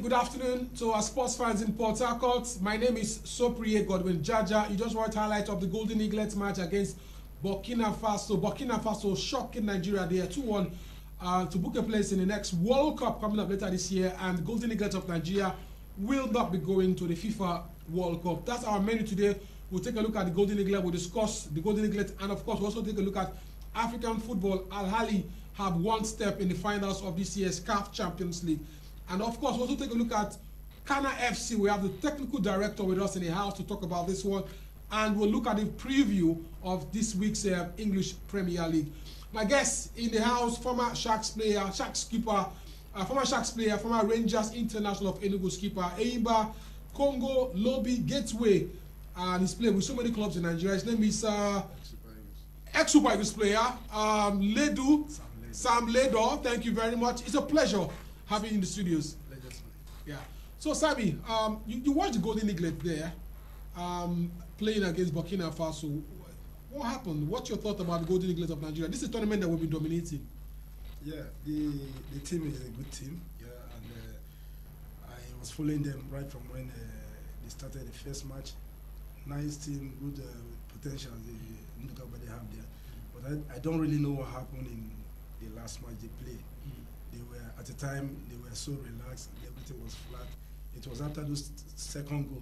good afternoon to our sports fans in Port Harcourt. My name is Sopriye Godwin Jaja. You just watched highlights of the Golden Eaglets match against Burkina Faso. Burkina Faso shocking Nigeria there 2-1 to book a place in the next World Cup coming up later this year. And Golden Eaglets of Nigeria will not be going to the FIFA World Cup. That's our menu today. We'll take a look at the Golden Eaglet. We'll discuss the Golden Eaglet, and of course, we'll also take a look at African football. Al Ahly have one step in the finals of this year's CAF Champions League. And of course, we'll also take a look at Kana FC. We have the technical director with us in the house to talk about this one. And we'll look at the preview of this week's English Premier League. My guest in the house, former Sharks player, Sharks skipper, former Rangers International of Enugu skipper, Eimba, Congo, Lobby, Gateway. And he's played with so many clubs in Nigeria. His name is ex-Super Eagles player, Sam Ledo. Thank you very much. It's a pleasure having you in the studios. Yeah. So Sammy, you watched the Golden Eaglet there, playing against Burkina Faso. What happened? What's your thought about the Golden Eaglet of Nigeria? This is a tournament that will be dominating. Yeah, the team is a good team. Yeah, and I was following them right from when they started the first match. Nice team, good potential the Nnduka Ugbade have there. But I don't really know what happened in the last match they played. They were, at the time, they were so relaxed, everything was flat. It was after those second goal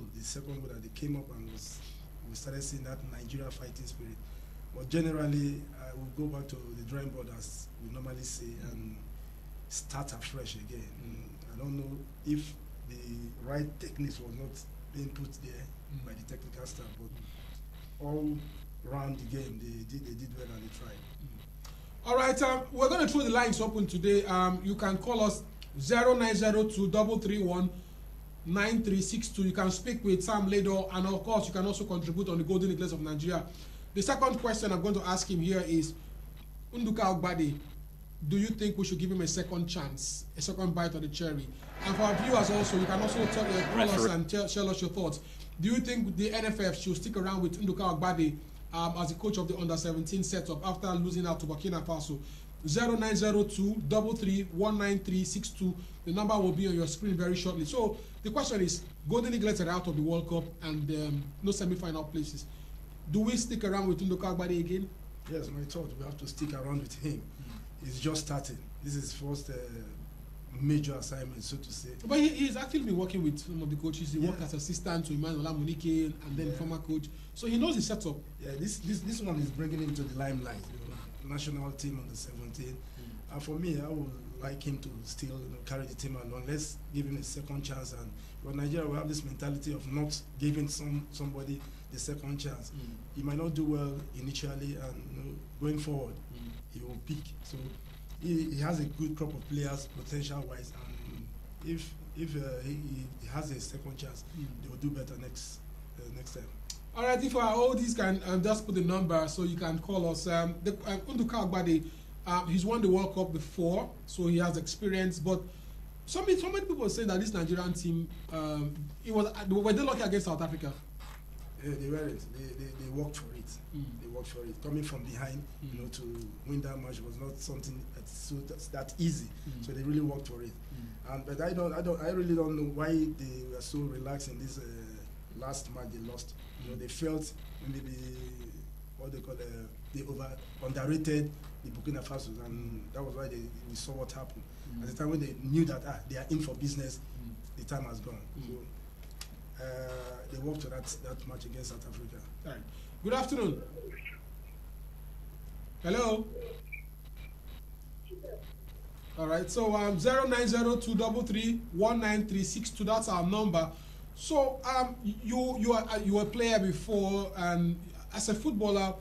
that they came up and we started seeing that Nigeria fighting spirit. But generally, I will go back to the drawing board as we normally say and start afresh again. I don't know if the right techniques was not being put there by the technical staff, but all around the game, they did well and they tried. All right, we're going to throw the lines open today. You can call us 0902 331 9362. You can speak with Sam Ledo, and of course, you can also contribute on the Golden Eagles of Nigeria. The second question I'm going to ask him here is, Nnduka Ugbade, do you think we should give him a second chance, a second bite of the cherry? And for our viewers also, you can also call us and share us your thoughts. Do you think the NFF should stick around with Nnduka Ugbade as the coach of the Under-17 setup after losing out to Burkina Faso? 0902 331 9362. The number will be on your screen very shortly. So the question is, Golden Eaglets are out of the World Cup and no semi-final places. Do we stick around with Nnduka Ugbade again? Yes, my thought, we have to stick around with him. He's just starting. This is his first major assignment, so to say. But he's actually been working with some of the coaches. He worked as assistant to Emmanuel Munike and then former coach. So he knows the setup. Yeah, this one is bringing him to the limelight. National team on the 17. And for me, I would like him to still carry the team along. Let's give him a second chance. And for Nigeria, we have this mentality of not giving somebody the second chance. He might not do well initially, and going forward, he will peak. So he has a good crop of players potential-wise, and if he has a second chance, they will do better next time. All right, if all these can just put the number so you can call us. Nnduka Ugbade, he's won the World Cup before, so he has experience. But so many people say that this Nigerian team, were they lucky against South Africa? They weren't. They worked for it. They worked for it. Coming from behind, to win that match was not something that's that easy. So they really worked for it. But I really don't know why they were so relaxed in this last match they lost. They felt maybe what they call they underrated the Burkina Faso, and that was why we saw what happened. At the time when they knew that they are in for business, the time has gone. So they worked to that match against South Africa. All right. Good afternoon. Hello. All right. So 0902 331 9362. That's our number. So you were a player before, and as a footballer,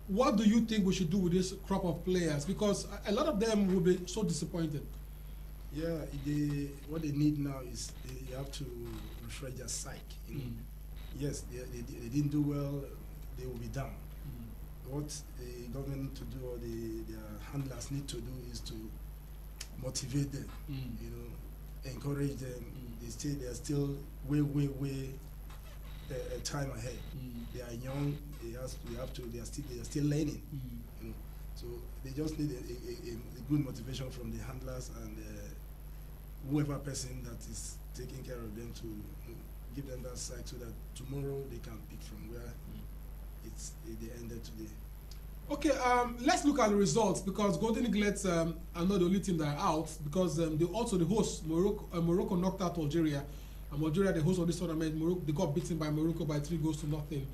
what do you think we should do with this crop of players? Because a lot of them will be so disappointed. Yeah, what they need now is they have to refresh their psyche. Yes, they didn't do well, they will be down. What the government need to do, or their handlers need to do, is to motivate them, encourage them. They are still way time ahead. They are young. They are still learning. So they just need a good motivation from the handlers, and whoever person that is taking care of them to give them that side so that tomorrow they can pick from where they ended today. Okay, let's look at the results because Golden Eaglets are not the only team that are out because they also the host Morocco knocked out Algeria, and Algeria, the host of this tournament, Morocco, they got beaten by Morocco by 3-0.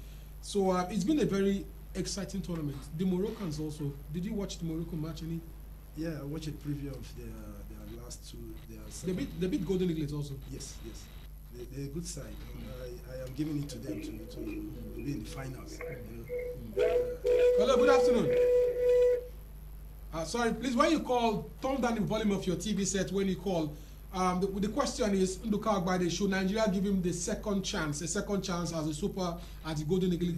So it's been a very exciting tournament. The Moroccans also. Did you watch the Morocco match any? Yeah, I watched a preview of their last two. They beat Golden Eaglets also. Yes. They're a good side. I am giving it to them to be in the finals. Hello, good afternoon. Sorry, please, when you call, turn down the volume of your TV set when you call. The question is, Nnduka Ugbade, should Nigeria give him the second chance as the Golden Eagle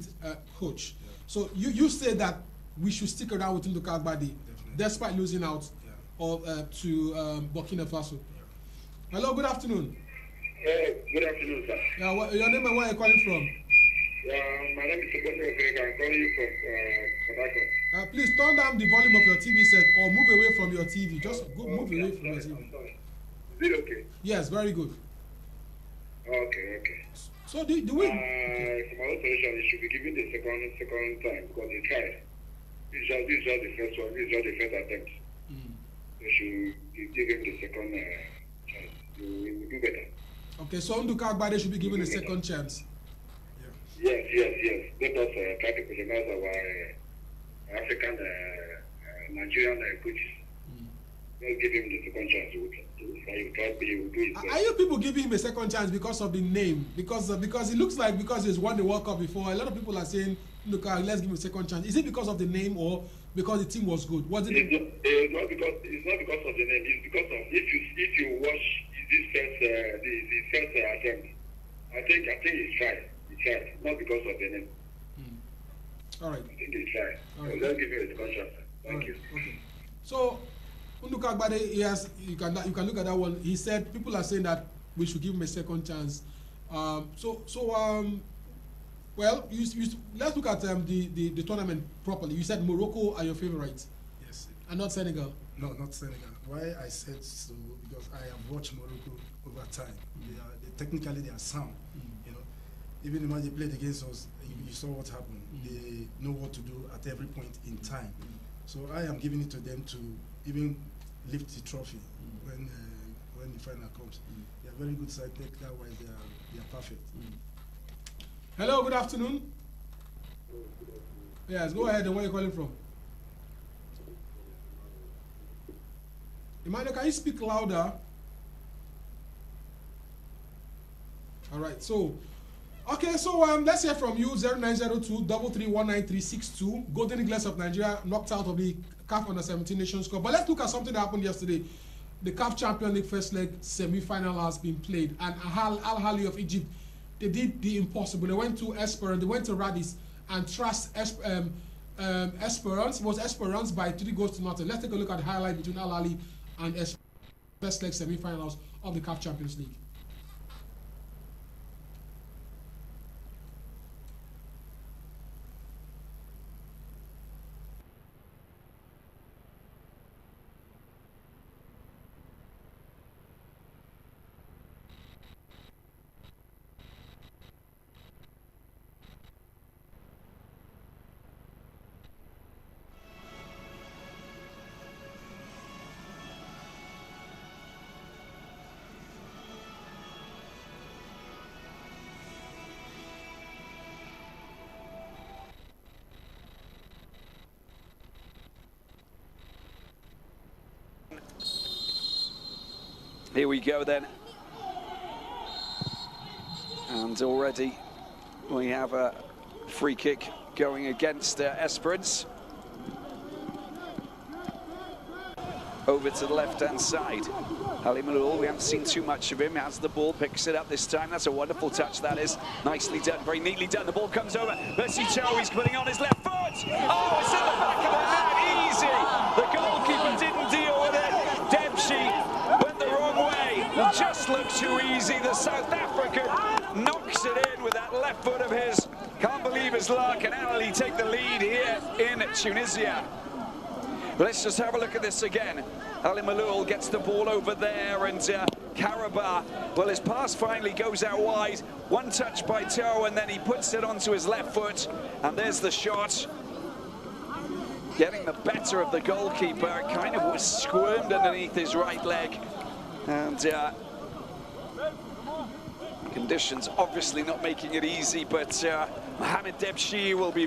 coach? Yeah. So you say that we should stick around with Nnduka Ugbade despite losing out to Burkina Faso. Yeah. Hello, good afternoon. Good afternoon, sir. Yeah, your name and where are you calling from? My name is Nnduka. I'm calling you from Port Harcourt. Please turn down the volume of your TV set or move away from your TV. Just move away from your TV. Is it okay? Yes, very good. Okay. So do we? For my own solution, it should be given the second time because they tried. This is just the first one. This is just the first attempt. They should give him the second chance. He will do better. Okay, so Nnduka Ugbade should be given a second chance. Yes. Let us try to patronize our African Nigerian coaches. Let's give him the second chance. Are you people giving him a second chance because of the name? Because it looks like because he's won the World Cup before, a lot of people are saying, look, let's give him a second chance. Is it because of the name or because the team was good? Was it? It's not because of the name. It's because of if you watch the first attempt, I think he tried. Not because of the name. All right. I think he tried. Right. So let's give him a second chance. Thank you. Okay. So Nnduka Ugbade, yes, you can look at that one. He said people are saying that we should give him a second chance. Well, let's look at the tournament properly. You said Morocco are your favorites. Yes. And not Senegal. No, not Senegal. Why I said so because I have watched Morocco over time. Technically they are sound. You know, even when they played against us, you saw what happened. They know what to do at every point in time. So I am giving it to them to even lift the trophy when the final comes. They are very good side. That wise they are perfect. Hello, good afternoon. Yes, go ahead. And where are you calling from? Emmanuel, can you speak louder? All right. So, okay. So let's hear from you. 0902 3319362. Golden Eagles of Nigeria knocked out of the CAF Under 17 Nations Cup. But let's look at something that happened yesterday. The CAF Champions League first leg semi-final has been played, and Al Ahly of Egypt, they did the impossible. They went to Esperance, they went to Radis, and trust Esperance. It was Esperance by 3-0. Let's take a look at the highlight between Al Ahly and Esperance first leg semi-finals of the CAF Champions League. Here we go then. And already we have a free kick going against Esperance. Over to the left-hand side. Ali Malul, we haven't seen too much of him. Has the ball, picks it up this time. That's a wonderful touch, that is. Nicely done, very neatly done. The ball comes over. Bessie Chow, he's putting on his left foot. Oh, it's in the back of the net, easy. The goalkeeper didn't deal with it. Dempsey went the wrong way. It just looked too easy. The South African knocks it in with that left foot of his. Can't believe his luck, and Ali take the lead here in Tunisia. But let's just have a look at this again. Ali Malul gets the ball over there, and Karabakh, well, his pass finally goes out wide. One touch by toe, and then he puts it onto his left foot, and there's the shot. Getting the better of the goalkeeper, kind of was squirmed underneath his right leg. And conditions obviously not making it easy, but Mohamed Debshi will be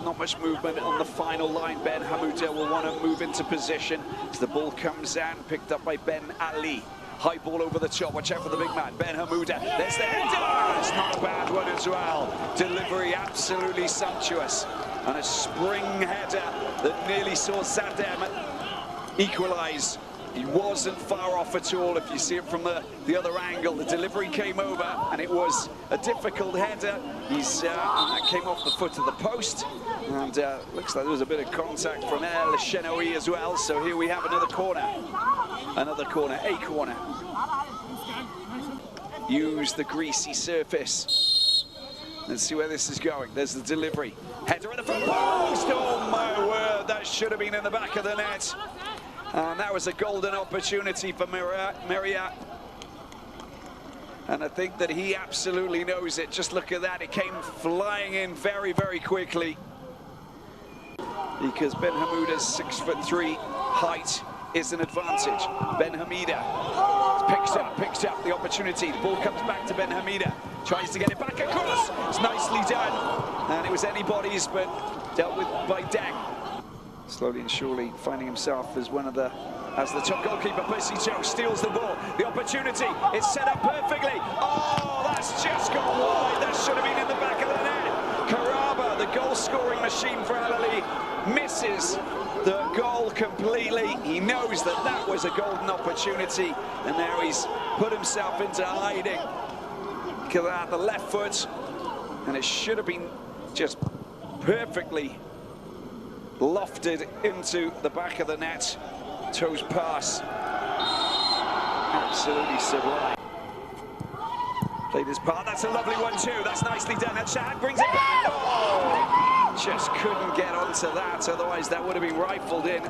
not much movement on the final line. Ben Hamouda will want to move into position as the ball comes down, picked up by Ben Ali. High ball over the top, watch out for the big man, Ben Hamouda. There's the header, it's not a bad one as well. Delivery absolutely sumptuous. And a spring header that nearly saw Zadem equalise. He wasn't far off at all. If you see it from the other angle, the delivery came over, and it was a difficult header. That came off the foot of the post, and looks like there was a bit of contact from El Shenoui as well. So here we have another corner, a corner. Use the greasy surface. Let's see where this is going. There's the delivery. Header at the front post. Oh my word, that should have been in the back of the net. And that was a golden opportunity for Meria. And I think that he absolutely knows it. Just look at that, it came flying in very, very quickly. Because Ben Hamouda's 6'3" height is an advantage. Ben Hamida picks up the opportunity. The ball comes back to Ben Hamida. Tries to get it back across. It's nicely done. And it was anybody's, but dealt with by Deng. Slowly and surely finding himself as the top goalkeeper. Percy Chow steals the ball. The opportunity, it's set up perfectly. Oh, that's just gone wide. That should have been in the back of the net. Karaba, the goal-scoring machine for Al Ahly, misses the goal completely. He knows that that was a golden opportunity, and now he's put himself into hiding. Look at that, the left foot, and it should have been just perfectly lofted into the back of the net. Toes pass, absolutely sublime. Played his part. That's a lovely one too. That's nicely done. And Shahad brings it back. Oh, just couldn't get onto that. Otherwise, that would have been rifled in.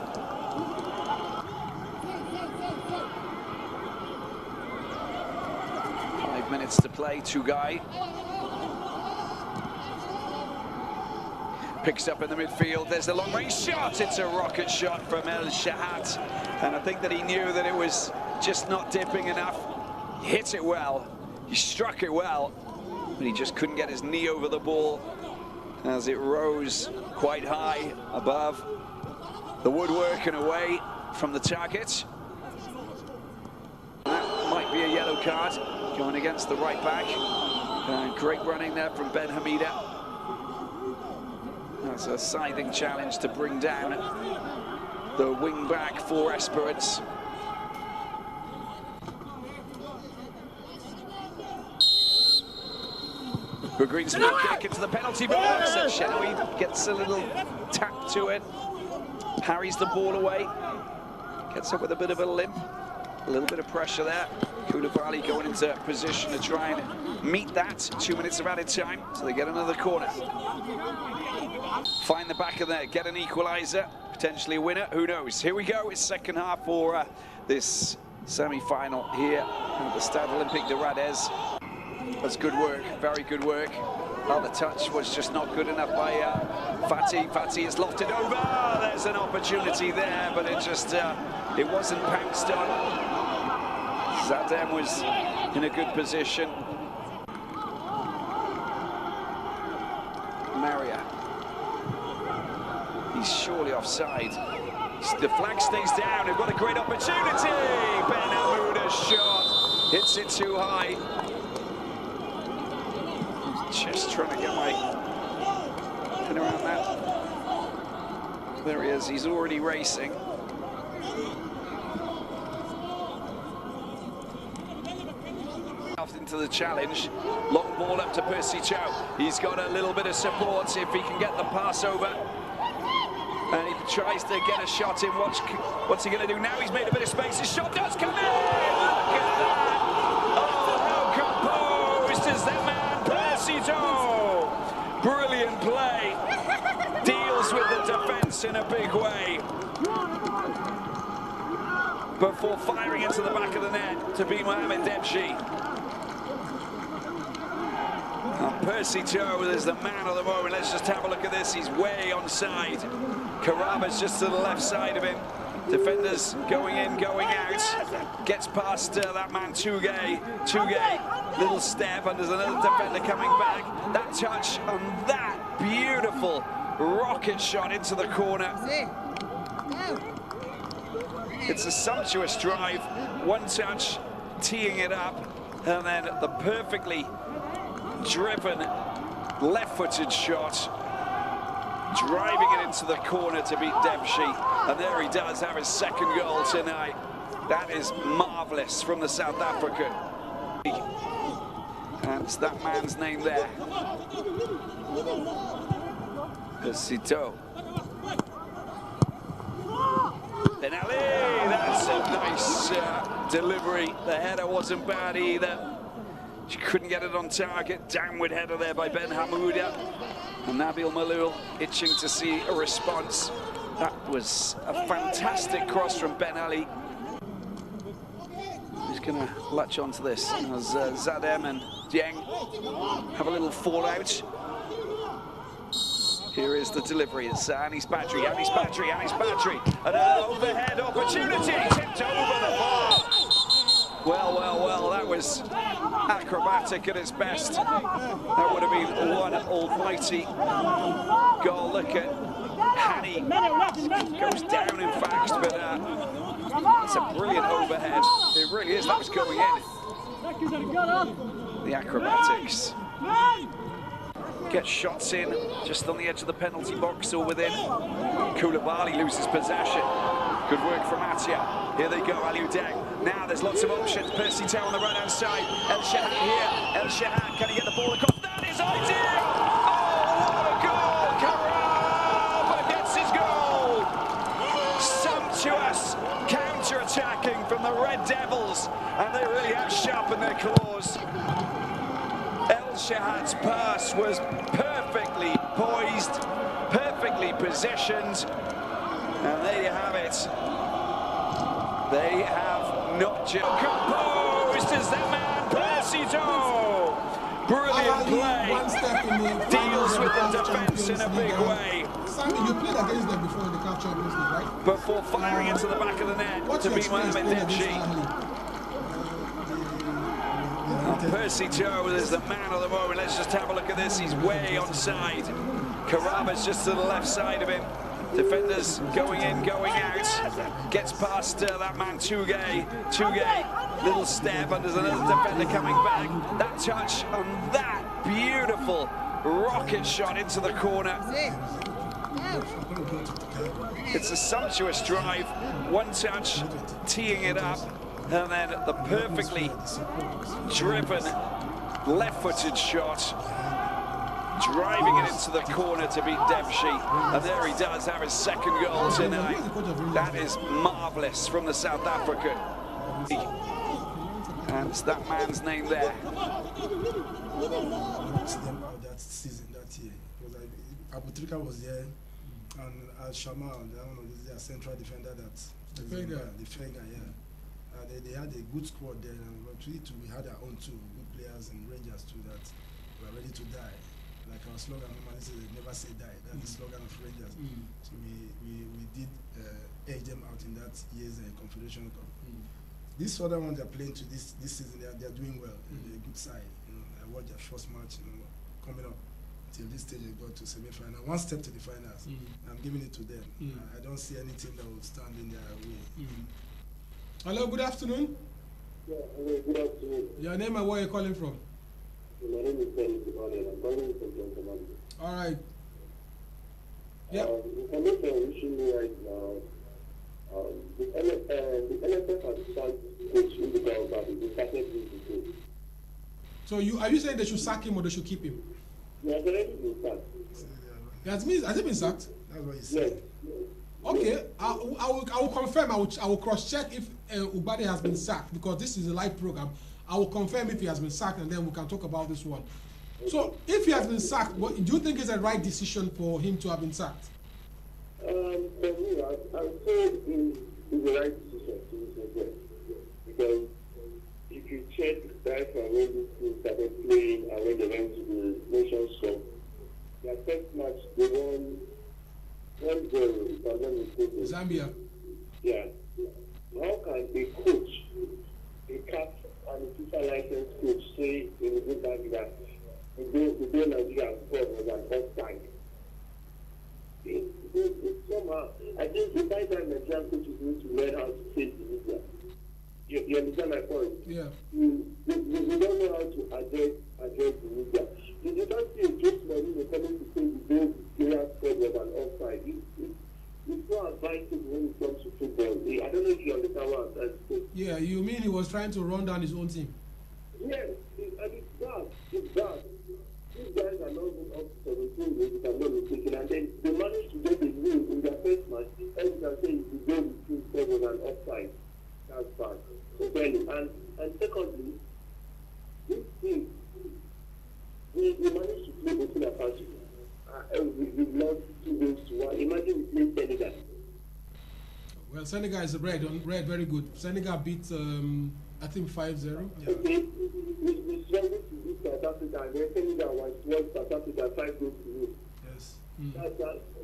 Five minutes to play. Tugai picks up in the midfield. There's the long-range shot. It's a rocket shot from El Shahad. And I think that he knew that it was just not dipping enough. He hit it well. He struck it well. But he just couldn't get his knee over the ball as it rose quite high above the woodwork and away from the target. That might be a yellow card going against the right back. Great running there from Ben Hamida. That's a scything challenge to bring down the wing back for Esperance. Good green smooth kick into the penalty box, and Shenoui gets a little tap to it, parries the ball away, gets up with a bit of a limp, a little bit of pressure there. Koulibaly going into position to try and meet that. 2 minutes of added time, so they get another corner. Find the back of there, get an equaliser, potentially a winner, who knows. Here we go, it's second half for this semi-final here at the Stade Olympique de Radez. That's good work, very good work. Oh, the touch was just not good enough by Fatih. Fatih is lofted over. There's an opportunity there, but it just it wasn't pounced on. Zadem was in a good position. Maria. He's surely offside. The flag stays down. They've got a great opportunity. Ben Hamouda's shot hits it too high. Just trying to get my head around that. There he is. He's already racing. Into the challenge. Long ball up to Percy Chow. He's got a little bit of support if he can get the pass over. And he tries to get a shot in. What's he going to do now? He's made a bit of space. His shot does come in. Look at that. Oh, how composed is that man, Percy Chow. Brilliant play. Deals with the defence in a big way. before firing into the back of the net to beat Mohamed Debshi. And Percy Tau is the man of the moment. Let's just have a look at this. He's way onside. Karaba's just to the left side of him. Defenders going in, going out. Gets past that man Tugay. Tugay, little step, and there's another defender coming back. That touch and that beautiful rocket shot into the corner. It's a sumptuous drive. One touch, teeing it up, and then the perfectly driven left-footed shot, driving it into the corner to beat Debshi, and there he does have his second goal tonight. That is marvellous from the South African. And it's that man's name there. Sito. Benali, that's a nice delivery. The header wasn't bad either. She couldn't get it on target. Downward header there by Ben Hamouda. And Nabil Malul itching to see a response. That was a fantastic cross from Ben Ali. He's going to latch onto this as Zadem and Dieng have a little fallout. Here is the delivery. It's Anis Badri. And an overhead opportunity. Tipped over the bar. Well, that was acrobatic at its best. That would have been one almighty goal. Look at Hani. Goes down, in fact, but that's a brilliant overhead. It really is. That was going in. The acrobatics. Gets shots in just on the edge of the penalty box or within. Koulibaly loses possession. Good work from Atia. Here they go, Aliou Deng. Now there's lots of options. Percy Tau on the right-hand side. El Shahat here. El Shahat, can he get the ball across? That is ideal! Oh, what a goal! Karaba gets his goal! Sumptuous counter-attacking from the Red Devils. And they really have sharpened their claws. El Shahat's pass was perfectly poised, perfectly positioned. And there you have it. They have not just composed as that man, Percy Tau. Brilliant play. Deals with the defence in a big way. Sammy, you played against them before in the CAF Champions League, right? Before firing into the back of the net to beat Mohamed Debshi. Percy Tau is the man of the moment. Let's just have a look at this. He's way onside. Karaba's just to the left side of him. Defenders going in, going out. Gets past that man Tugay. Little step, and there's another defender coming back. That touch and that beautiful rocket shot into the corner. It's a sumptuous drive. One touch, teeing it up. And then the perfectly driven left-footed shot, driving it into the corner to beat Debshi. And there he does have his second goal tonight. That is marvellous from the South African. And it's that man's name there. That season, that year. Abutrika was there, and Al-Shamal, one of their central defender, the Fenga, yeah. They had a good squad there, and we had our own too, good players and Rangers too that were ready to die. Like our slogan normally says, never say die. That's the slogan of Rangers. So we did edge them out in that year's Confederation Cup. This other one they're playing to this season, they're doing well. They're a good side. I watched their first match, coming up till this stage they got to semi-final. One step to the finals. I'm giving it to them. I don't see any team that will stand in their way. Hello, good afternoon. Yeah, hello, good afternoon. Your name and where you're calling from? My name is Ben Kimani, I'm calling from John. All right. Yeah. Information reaching me right now. The NFF has started coach Nnduka Ugbade. They started this before. So are you saying they should sack him or they should keep him? He has already been sacked. That means, has he been sacked? That's what he said. Yes. Okay, I will confirm. I will cross-check if Ugbade has been sacked, because this is a live program. I will confirm if he has been sacked, and then we can talk about this one. So, if he has been sacked, do you think it's a right decision for him to have been sacked? For me, I would say it's the right decision. Zambia. Yeah. How can a coach, a CAF and a FIFA licensed coach say in the good time that the day Nigeria scored was an offside? Somehow, I think the time that Nigerian coaches need to learn how to face the media. You understand my point? Yeah. You don't know how to address the media. You don't see a Jose Mourinho coming to say the day Nigeria scored was an offside. It's not advisable when it comes to football. I don't know if you understand what I'm trying to say. Yeah, you mean he was trying to run down his own team? Yes, and it's bad. It's bad. These guys are not even up to 17 years, if I'm not mistaken, and then they managed to get a win in their first match. As you can say, if the goal is too scored was an offside. That's bad. So clearly. And secondly, this team, we managed to play Burkina Faso. We lost 2 games to 1. Imagine we played Senegal. Well, Senegal is red, very good. Senegal beat, I think 5-0. Yeah. Okay, we struggled to beat South Africa, and then Senegal was South Africa 5 goals to 0. Yes.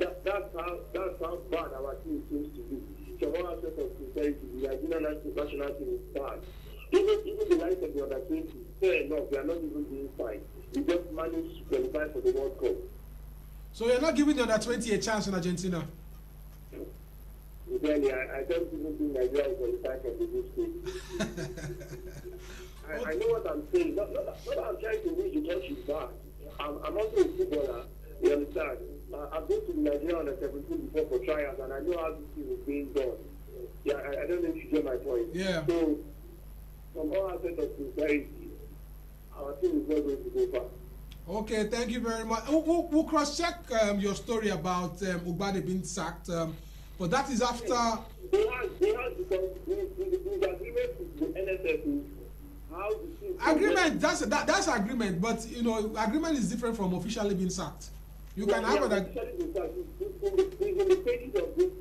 That's how bad our team seems to be. From all aspects of sincerity, the Nigerian national team is bad. Even the likes of the under 20, fair enough, they are not even doing fine. We just managed to qualify for the World Cup. So you're not giving the under 20 a chance in Argentina? Really, I don't even think Nigeria will qualify for the group stage. I know what I'm saying. Not that I'm trying to win the country back. I'm also a footballer. You understand? I've been to Nigeria under 17 before for trials, and I know how this thing is being done. Yeah, I don't know if you get my point. Yeah. So, from all aspects of sincerity, our team is not going to go far. Okay, thank you very much. We'll cross-check your story about Ugbade being sacked, but that is after... They have because the agreement with the NSF is how the team... Agreement, that's agreement, but, you know, agreement is different from officially being sacked. You can have an... Officially being sacked. In the pages of this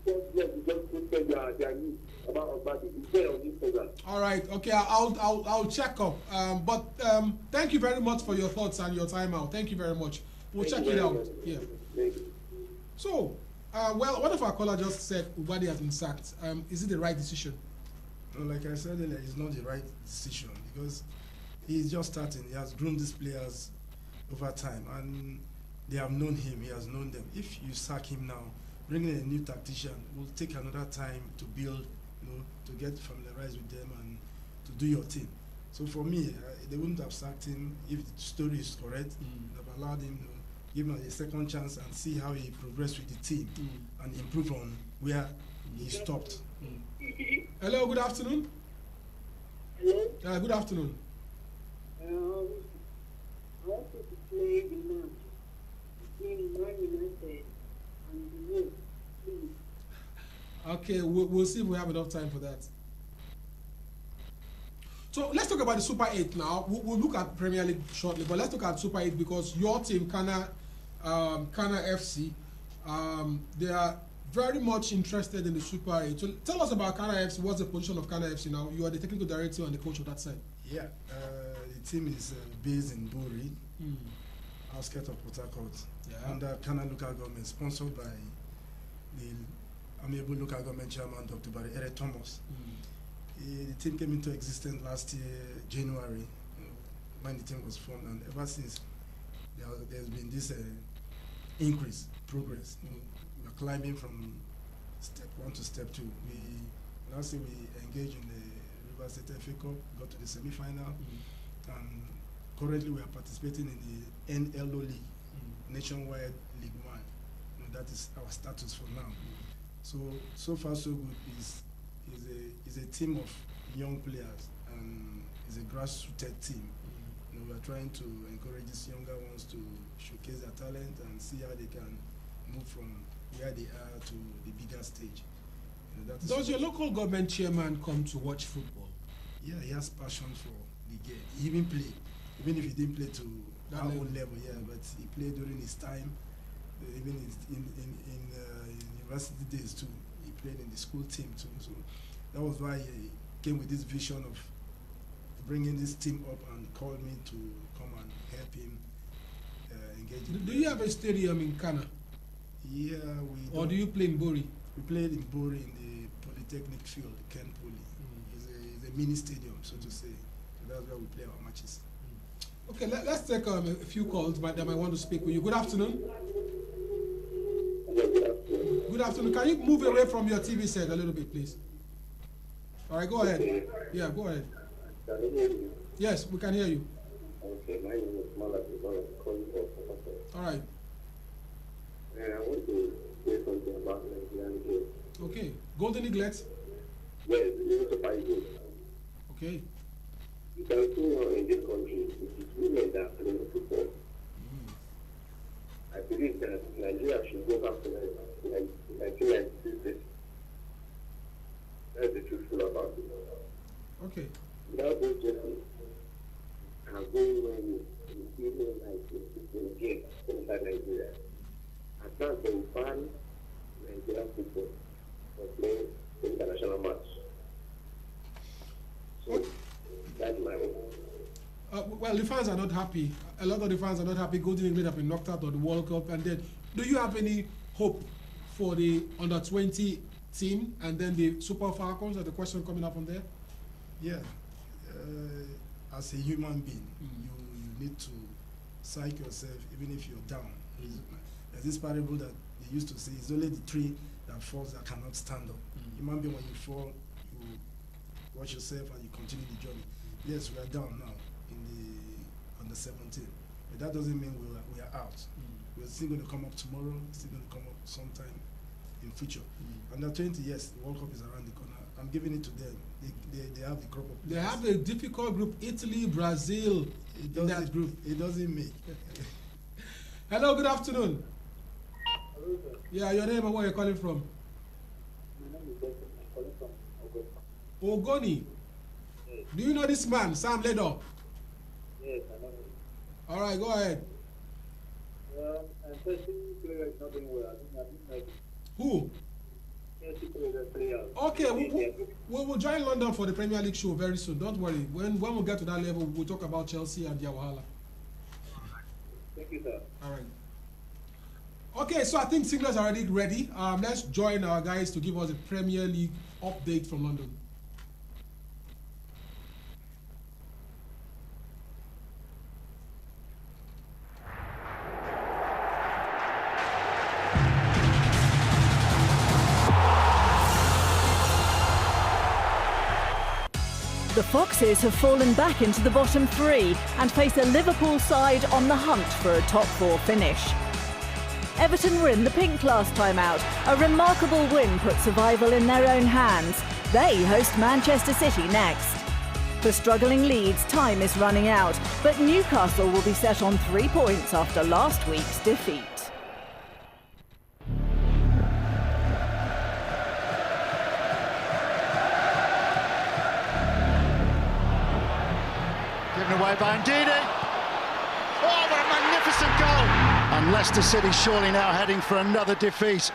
we just posted their news about Ugbade. It's there on this program. All right, okay, I'll check up. But thank you very much for your thoughts and your time out. Thank you very much. We'll check it out. Yeah. So, well, one of our callers just said Ugbade has been sacked. Is it the right decision? No, like I said earlier, it's not the right decision because he's just starting. He has groomed these players over time, and they have known him. He has known them. If you sack him now, bringing a new tactician will take another time to build, you know, to get familiarized with them and to do your thing. So for me, they wouldn't have sacked him if the story is correct. They have allowed him to give him a second chance and see how he progressed with the team and improve on where he stopped. Hello, good afternoon. Hello. Good afternoon. I wanted to play the match between Man United and the Wolves, please. Okay, we'll see if we have enough time for that. So let's talk about the Super 8 now. We'll look at Premier League shortly, but let's look at Super 8 because your team, Kana FC, they are very much interested in the Super 8. So tell us about Kana FC. What's the position of Kana FC now? You are the technical director and the coach of that side. Yeah, the team is based in Buri, outskirts of Port Harcourt, under Kana local government, sponsored by the amiable local government chairman, Dr. Barry Ere Thomas. The team came into existence last year, January, when the team was formed, and ever since there's been this progress. We're climbing from step 1 to step 2. Last year we engaged in the River State FA Cup, got to the semi-final, and currently we are participating in the NLO League, Nationwide League 1. That is our status for now. So far so good. Is a team of young players and is a grassroots team. We are trying to encourage these younger ones to showcase their talent and see how they can move from where they are to the bigger stage. Does your local government chairman come to watch football? Yeah, he has passion for the game. He even played, even if he didn't play to our own level. Yeah, but he played during his time, even in university days too. He played in the school team too. So that was why he came with this vision of bringing this team up and called me to come and help him engage. Do you have a stadium in Kana? Yeah, Or do you play in Buri? We played in Bori in the Polytechnic field, Kent Poly. It's a mini stadium, so to say. So that's where we play our matches. Okay, let's take a few calls that I want to speak with you. Good afternoon. Good afternoon. Can you move away from your TV set a little bit, please? All right, go ahead. Yeah, go ahead. Can you hear me? Yes, we can hear you. Okay, my name is Malak. Calling from Port Harcourt. All right. And I want to say something about Nigerian game. Okay. Golden Eaglet. Yes, it's a fight game. Okay. You can see now in this country, it is women that play football. I believe that Nigeria should go back to 1996. That's the truth about it. Okay. Without those judges, I'm going when you see them like in game inside Nigeria. I can't say ban Nigerian football for playing international match. So that's my own. Well, the fans are not happy. A lot of the fans are not happy. Golden Eaglet have been knocked out of the World Cup. And then, do you have any hope for the under-20 team and then the Super Falcons? Is the question coming up from there? Yeah. As a human being, you need to psych yourself even if you're down. There's this parable that they used to say, it's only the tree that falls that cannot stand up. Human being, when you fall, you watch yourself and you continue the journey. Yes, we are down now in the under 17, but that doesn't mean we are out. We're still going to come up tomorrow, still going to come up sometime in future. Under 20, yes, the World Cup is around the corner. I'm giving it to them. They have the crop of players. They have a difficult group, Italy, Brazil, in that group. It doesn't make. Hello, good afternoon. Hello, sir. Yeah, your name and where you're calling from? My name is Jason. I'm calling from Ogoni. Ogoni. Yes. Do you know this man, Sam Ledo? Yes, I know him. All right, go ahead. And Chelsea player is not doing well. I think like Who? Chelsea player. Okay, we'll join London for the Premier League show very soon. Don't worry. When we get to that level, we'll talk about Chelsea and their wahala. Thank you, sir. All right. Okay, so I think Singler's already ready. Let's join our guys to give us a Premier League update from London. The Foxes have fallen back into the bottom three and face a Liverpool side on the hunt for a top four finish. Everton were in the pink last time out. A remarkable win put survival in their own hands. They host Manchester City next. For struggling Leeds, time is running out, but Newcastle will be set on 3 points after last week's defeat. Given away by Ndidi. Oh, what a magnificent goal! And Leicester City surely now heading for another defeat.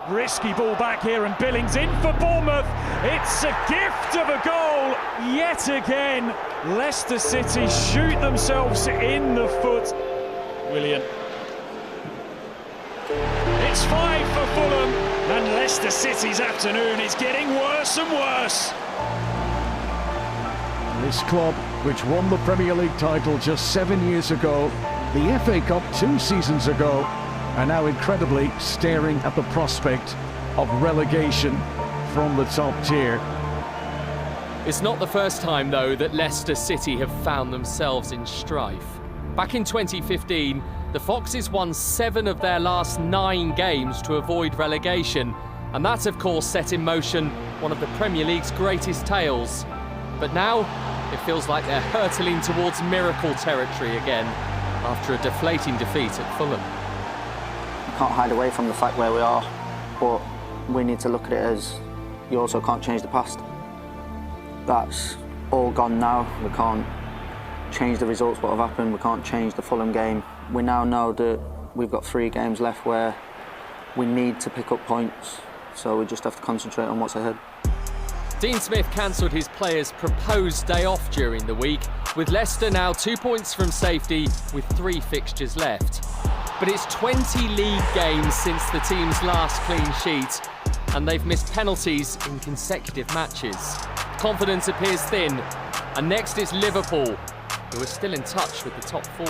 Risky ball back here and Billings in for Bournemouth. It's a gift of a goal yet again. Leicester City shoot themselves in the foot. Willian. It's 5 for Fulham and Leicester City's afternoon is getting worse and worse. This club, which won the Premier League title just 7 years ago, the FA Cup 2 seasons ago, are now incredibly staring at the prospect of relegation from the top tier. It's not the first time, though, that Leicester City have found themselves in strife. Back in 2015, the Foxes won 7 of their last 9 games to avoid relegation, and that, of course, set in motion one of the Premier League's greatest tales. But now, it feels like they're hurtling towards miracle territory again after a deflating defeat at Fulham. You can't hide away from the fact where we are, but we need to look at it as you also can't change the past. That's all gone now. We can't change the results, what have happened. We can't change the Fulham game. We now know that we've got 3 games left where we need to pick up points, so we just have to concentrate on what's ahead. Dean Smith cancelled his players' proposed day off during the week, with Leicester now 2 points from safety with 3 fixtures left. But it's 20 league games since the team's last clean sheet, and they've missed penalties in consecutive matches. Confidence appears thin, and next is Liverpool, who are still in touch with the top 4.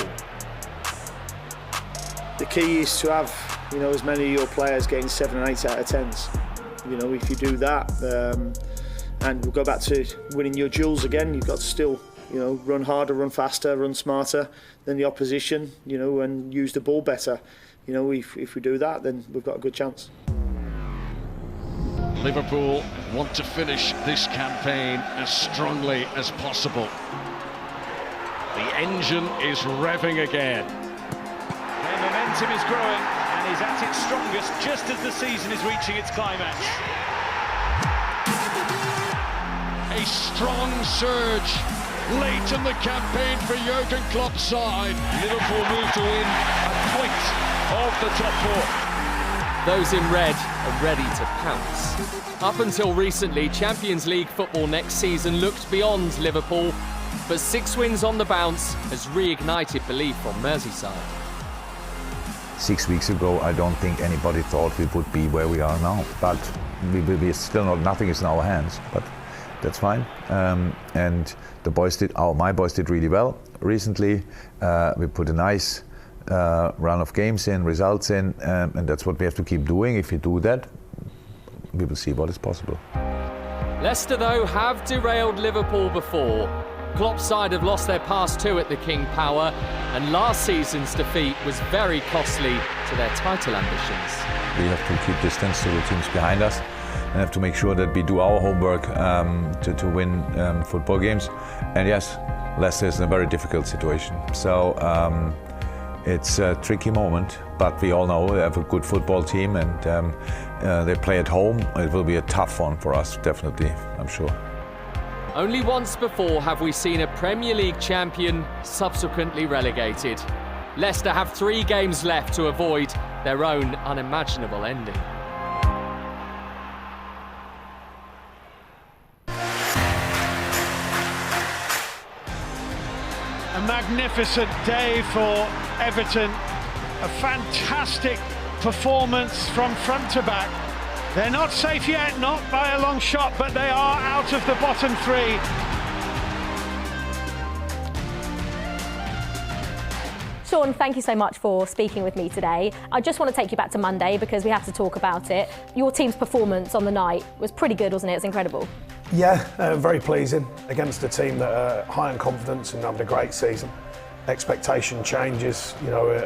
The key is to have, as many of your players getting 7 and 8 out of 10s. If you do that, and we'll go back to winning your duels again, you've got to still, run harder, run faster, run smarter than the opposition, and use the ball better. If we do that, then we've got a good chance. Liverpool want to finish this campaign as strongly as possible. The engine is revving again. Their momentum is growing and is at its strongest just as the season is reaching its climax. A strong surge late in the campaign for Jurgen Klopp's side. Liverpool move to win a point of the top 4. Those in red are ready to pounce. Up until recently, Champions League football next season looked beyond Liverpool, but 6 wins on the bounce has reignited belief on Merseyside. 6 weeks ago, I don't think anybody thought we would be where we are now, but we still not. Nothing is in our hands, but that's fine. And the boys did. My boys did really well recently. We put a nice run of games in, results in, and that's what we have to keep doing. If you do that, we will see what is possible. Leicester, though, have derailed Liverpool before. Klopp's side have lost their past 2 at the King Power, and last season's defeat was very costly to their title ambitions. We have to keep distance to the teams behind us and have to make sure that we do our homework to win football games. And yes, Leicester is in a very difficult situation. So it's a tricky moment, but we all know they have a good football team, and they play at home. It will be a tough one for us, definitely, I'm sure. Only once before have we seen a Premier League champion subsequently relegated. Leicester have 3 games left to avoid their own unimaginable ending. A magnificent day for Everton. A fantastic performance from front to back. They're not safe yet, not by a long shot, but they are out of the bottom 3. Sean, thank you so much for speaking with me today. I just want to take you back to Monday because we have to talk about it. Your team's performance on the night was pretty good, wasn't it? It was incredible. Yeah, very pleasing against a team that are high in confidence and having a great season. Expectation changes,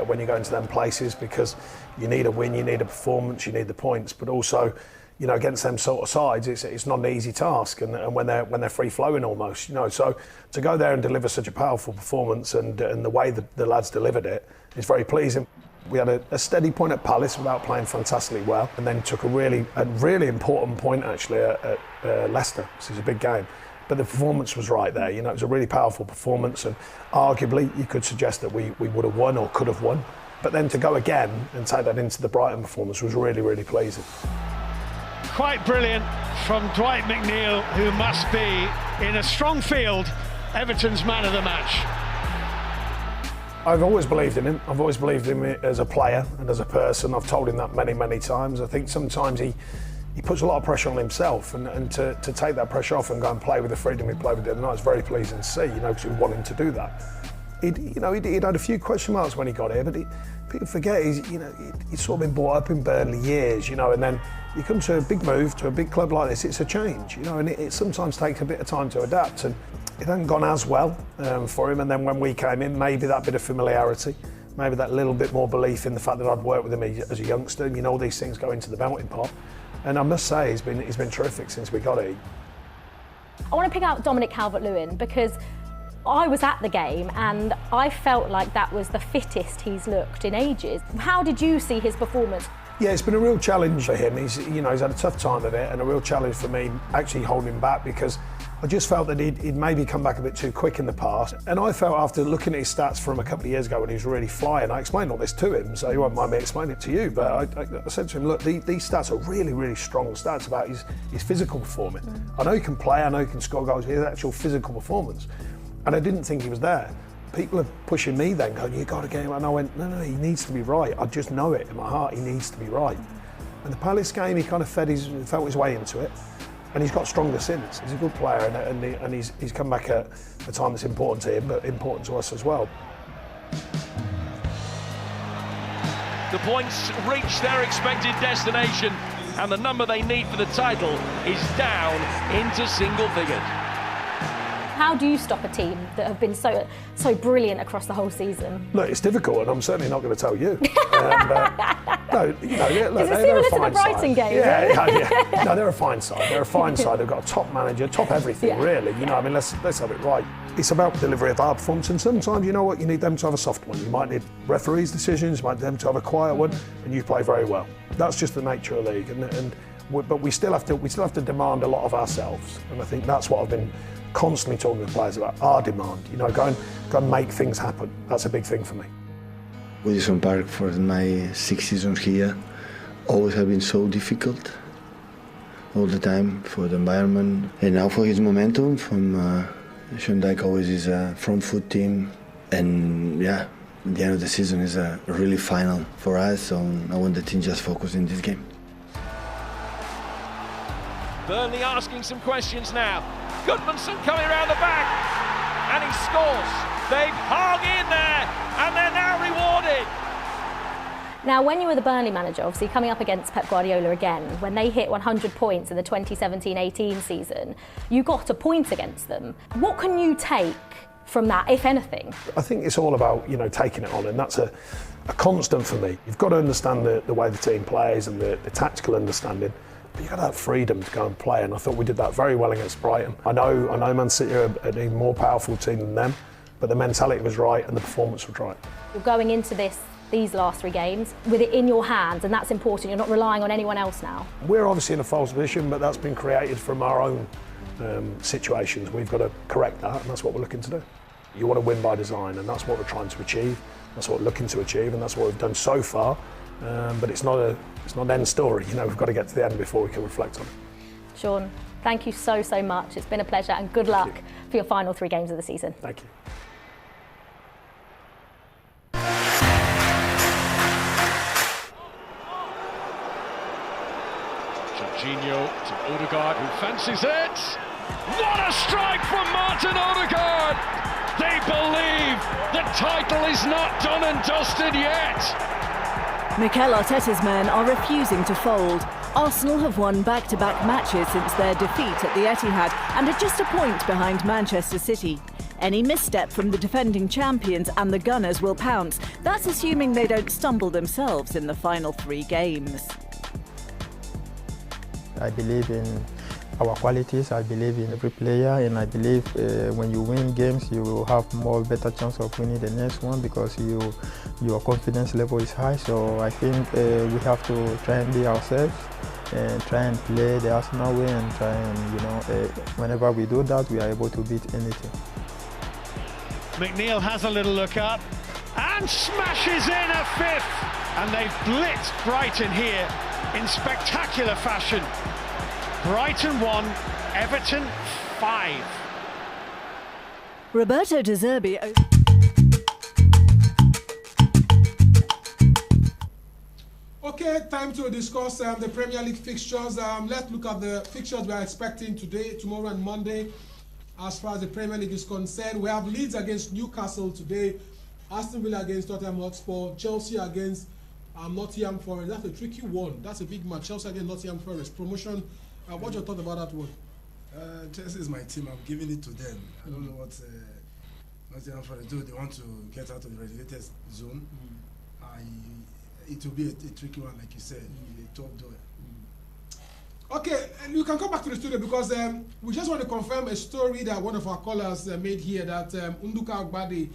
when you go into them places, because you need a win, you need a performance, you need the points, but also, against them sort of sides, it's not an easy task, and when they're free flowing almost, so to go there and deliver such a powerful performance and the way the lads delivered it is very pleasing. We had a steady point at Palace without playing fantastically well, and then took a really important point actually at Leicester. This is a big game. But the performance was right there. It was a really powerful performance, and arguably you could suggest that we would have won or could have won. But then to go again and take that into the Brighton performance was really, really pleasing. Quite brilliant from Dwight McNeil, who must be, in a strong field, Everton's man of the match. I've always believed in him. I've always believed in him as a player and as a person. I've told him that many, many times. I think sometimes he puts a lot of pressure on himself, and to take that pressure off and go and play with the freedom he played with the other night is very pleasing to see, because we want him to do that. He'd had a few question marks when he got here, but people forget he's sort of been brought up in Burnley years, and then you come to a big move to a big club like this, it's a change, and it sometimes takes a bit of time to adapt, and it hadn't gone as well for him. And then when we came in, maybe that bit of familiarity, maybe that little bit more belief in the fact that I'd worked with him as a youngster. All these things go into the melting pot. And I must say, he's been terrific since we got here. I want to pick out Dominic Calvert-Lewin because I was at the game and I felt like that was the fittest he's looked in ages. How did you see his performance? Yeah, it's been a real challenge for him. He's had a tough time of it, and a real challenge for me actually holding him back, because I just felt that he'd maybe come back a bit too quick in the past. And I felt, after looking at his stats from a couple of years ago when he was really flying, I explained all this to him, so he won't mind me explaining it to you, but I said to him, look, these stats are really, really strong stats about his physical performance. I know he can play, I know he can score goals, his actual physical performance. And I didn't think he was there. People are pushing me then, going, you got to get him. And I went, no, he needs to be right. I just know it in my heart, he needs to be right. And the Palace game, he kind of felt his way into it, and he's got stronger since. He's a good player, and he's come back at a time that's important to him, but important to us as well. The points reach their expected destination, and the number they need for the title is down into single figures. How do you stop a team that have been so brilliant across the whole season? Look, it's difficult, and I'm certainly not going to tell you. No, you know, yeah, look, is it they're similar a to fine the Brighton side. game? Yeah. No, they're a fine side. They're a fine side. They've got a top manager, top everything, really. You know, I mean, let's have it right. It's about delivery of our performance, and sometimes, you know what, you need them to have a soft one. You might need referees' decisions, you might need them to have a quiet one, and you play very well. That's just the nature of the league, but we still have to demand a lot of ourselves, and I think that's what I've been constantly talking to the players about, our demand. You know, go and make things happen. That's a big thing for me. Goodison Park, for my 6 seasons here, always have been so difficult, all the time, for the environment, and now for his momentum. From Sean Dyche always is a front foot team, and yeah, the end of the season is a really final for us, so I want the team just focus in this game. Burnley asking some questions now. Goodmanson coming around the back, and he scores. They've hung in there, and they're now rewarded. Now, when you were the Burnley manager, obviously coming up against Pep Guardiola again, when they hit 100 points in the 2017-18 season, you got a point against them. What can you take from that, if anything? I think it's all about, you know, taking it on, and that's a constant for me. You've got to understand the way the team plays and the tactical understanding. But you've got to have freedom to go and play, and I thought we did that very well against Brighton. I know Man City are an even more powerful team than them, but the mentality was right and the performance was right. You're going into these last 3 games with it in your hands, and that's important. You're not relying on anyone else now. We're obviously in a false position, but that's been created from our own situations. We've got to correct that, and that's what we're looking to do. You want to win by design, and that's what we're trying to achieve. That's what we're looking to achieve, and that's what we've done so far. But it's not an end story. You know, we've got to get to the end before we can reflect on it. Sean, thank you so much. It's been a pleasure, and good luck for your final 3 games of the season. Thank you. Jorginho to Odegaard, who fancies it. What a strike from Martin Odegaard! They believe the title is not done and dusted yet. Mikel Arteta's men are refusing to fold. Arsenal have won back-to-back matches since their defeat at the Etihad and are just a point behind Manchester City. Any misstep from the defending champions and the Gunners will pounce. That's assuming they don't stumble themselves in the final 3 games. I believe in our qualities, I believe in every player, and I believe when you win games you will have better chance of winning the next one because your confidence level is high. So I think we have to try and be ourselves and try and play the Arsenal way, and try and, whenever we do that, we are able to beat anything. McNeil has a little look up and smashes in a 5th, and they've blitzed Brighton here in spectacular fashion. Brighton 1, Everton 5. Roberto De Zerbi. Okay, time to discuss the Premier League fixtures. Let's look at the fixtures we are expecting today, tomorrow and Monday. As far as the Premier League is concerned, we have Leeds against Newcastle today, Aston Villa against Tottenham Hotspur, Chelsea against Nottingham Forest. That's a tricky one. That's a big match. Chelsea against Nottingham Forest. Promotion. What's your thought about that one? Chelsea is my team. I'm giving it to them. I don't know what Nottingham Forest do. They want to get out of the relegated zone. It will be a tricky one, like you said, a top door. Okay, and you can come back to the studio because we just want to confirm a story that one of our callers made here that Nnduka Ugbade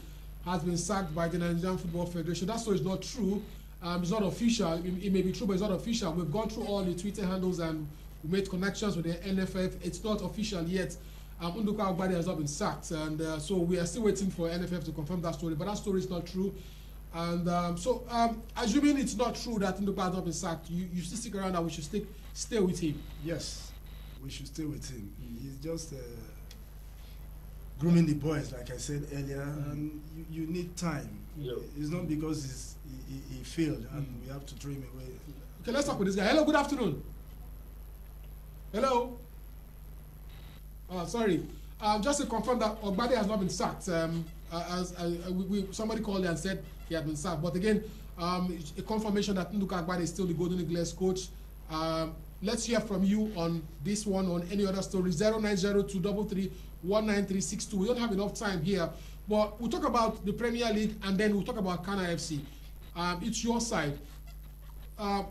has been sacked by the Nigerian Football Federation. That story is not true. It's not official. It may be true, but it's not official. We've gone through all the Twitter handles and we made connections with the NFF. It's not official yet. Nnduka Ugbade has not been sacked, and so we are still waiting for NFF to confirm that story. But that story is not true. And assuming it's not true that Nnduka has not been sacked, you still stick around and we should stay with him. Yes, we should stay with him. He's just grooming the boys, like I said earlier, and you need time. It's not because he failed and we have to throw him away. Okay, let's talk with this guy. Hello, good afternoon. Hello. Sorry. Just to confirm that Ugbade has not been sacked. Somebody called and said he had been sacked. But again, a confirmation that Nnduka Ugbade is still the Golden Eagles coach. Let's hear from you on this one, on any other story. 0902333196362. We don't have enough time here, but we'll talk about the Premier League and then we'll talk about Kana FC. It's your side.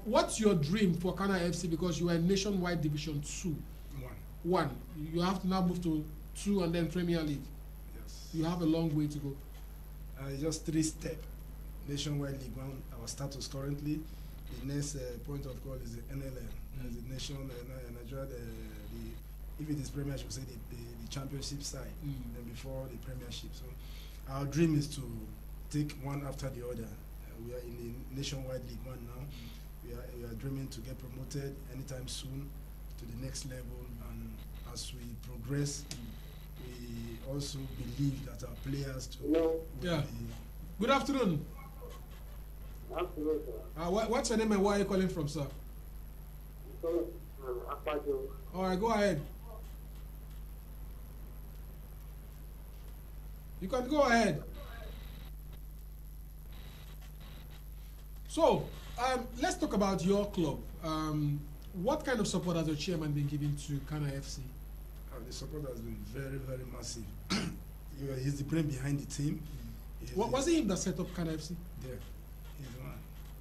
What's your dream for Kana FC, because you are in Nationwide Division 2? One. You have to now move to 2 and then Premier League. Yes. You have a long way to go. Just 3 steps. Nationwide League 1, our status currently. The next point of call is the NLM, the nation, Nigeria. If it is Premier, I should say the championship side, and before the Premiership. So, our dream is to take one after the other. We are in the Nationwide League 1 now. We are dreaming to get promoted anytime soon to the next level, and as we progress, we also believe that our players Good afternoon. Afternoon, sir. What's your name and where are you calling from, sir? All right, go ahead. You can go ahead. So, let's talk about your club. What kind of support has your chairman been giving to Kana FC? The support has been very, very massive. He's the brain behind the team. Was it him that set up Kana FC? Yeah, he's the one.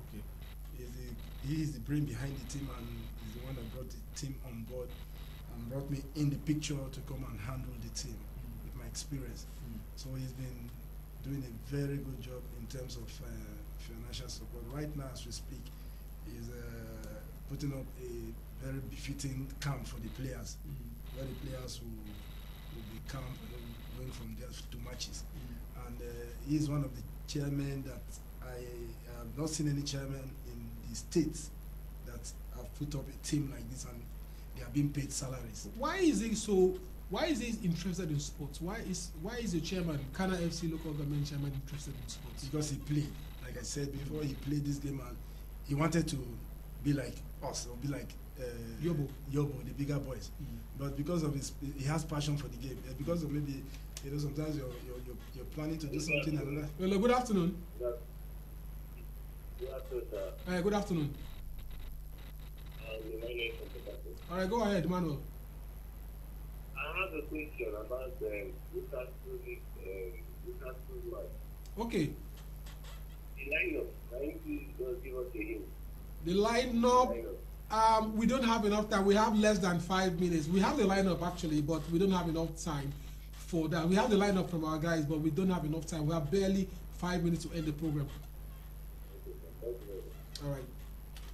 Okay. He is the brain behind the team, and he's the one that brought the team on board and brought me in the picture to come and handle the team with my experience. So he's been doing a very good job in terms of financial support. Right now, as we speak, he's putting up a very befitting camp for the players, where the players will be camp and going from there to matches. And he's one of the chairmen that I have not seen any chairman in the states that have put up a team like this, and they are being paid salaries. Why is he interested in sports? Why is the chairman, Kana FC local government chairman, interested in sports? Because he played. Like I said before, he played this game and he wanted to be like us, or be like Yobo, the bigger boys. But because of he has passion for the game. Because of maybe, sometimes you're planning to do something and another. Well, good afternoon. Good afternoon, sir. Good afternoon. All right, go ahead, Manuel. I have a question about Newcastle match. Okay. The lineup. Give us a hint. The lineup. We don't have enough time. We have less than 5 minutes. We have the lineup actually, but we don't have enough time for that. We have the lineup from our guys, but we don't have enough time. We have barely 5 minutes to end the program. All right.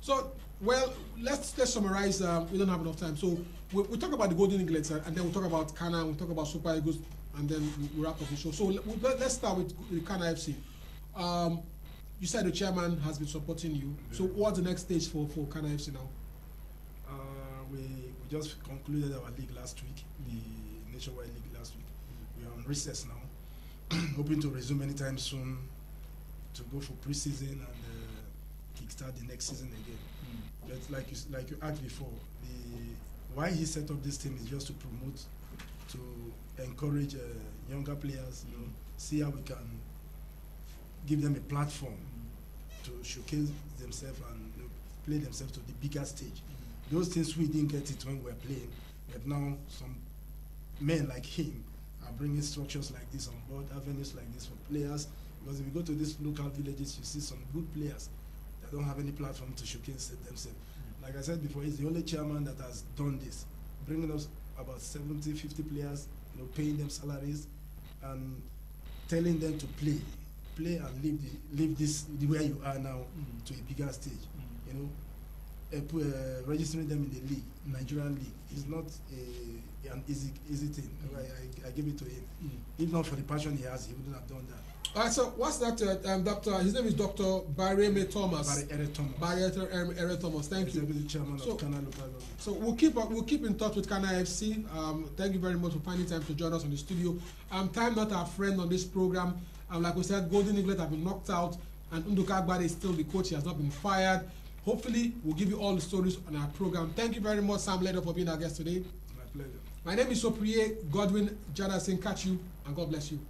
So, well, let's summarize. We don't have enough time. So we'll talk about the Golden Eagles, and then we'll talk about Kana, we'll talk about Super Eagles, and then we'll wrap up the show. So let's start with Kana FC. You said the chairman has been supporting you. So what's the next stage for Kana FC now? We just concluded our league last week, the Nationwide League last week. We are on recess now, hoping to resume anytime soon to go for pre-season and kickstart the next season again. But like you asked before, why he set up this team is just to promote, to encourage younger players, see how we can give them a platform to showcase themselves and play themselves to the bigger stage. Those things we didn't get it when we were playing, but now some men like him are bringing structures like this on board, avenues like this for players. Because if you go to these local villages, you see some good players that don't have any platform to showcase themselves. Like I said before, he's the only chairman that has done this, bringing us about 70, 50 players, paying them salaries and telling them to play and leave this where you are now to a bigger stage. Registering them in the league, Nigerian league, is not an easy thing. I give it to him. If not for the passion he has, he wouldn't have done that. All right, so what's that, doctor? His name is Dr. Barry Thomas. Barry Thomas. Thank you. The chairman of Kana Local Government. So we'll keep in touch with Kana FC. Thank you very much for finding time to join us on the studio. Time not our friend on this program. Like we said, Golden Eagles have been knocked out, and Nnduka Ugbade is still the coach. He has not been fired. Hopefully, we'll give you all the stories on our program. Thank you very much, Sam Ledo, for being our guest today. My pleasure. My name is Sopriye Godwin Jada. Saying catch you, and God bless you.